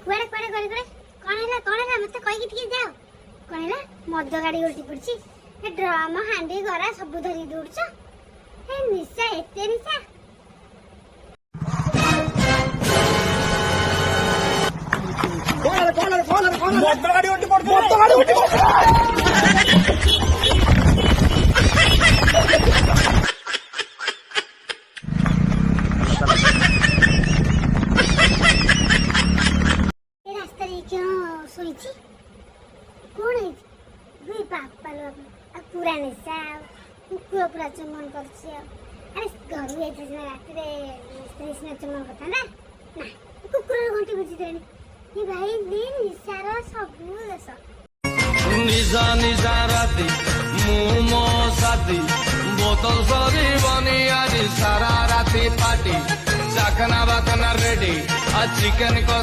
कुआड़े कुआड़े गड़ी गड़े कौन है मत कहि के जाओ कौन है मद गाड़ी उल्टी पड़ची ए ड्रामा हांडी गरा सब धरी दौड़छ ए निशा एते निशा कौन मद गाड़ी उल्टी पड़ मद गाड़ी उल्टी पड़ सोईची कौन है दुई पापा लोग अब पूरा निशा कुकुर पूरा चमन करछि अरे घर में इतने रात रे स्त्री से चमन करता ना ना कुकुर घंटी बजी देनी ये भाई दिन निशा रो सब देश निशा निशा राती मुमो साथी बोतल सरी बनी आज सारा राती पार्टी चाकना बाकना रेडी आज चिकन को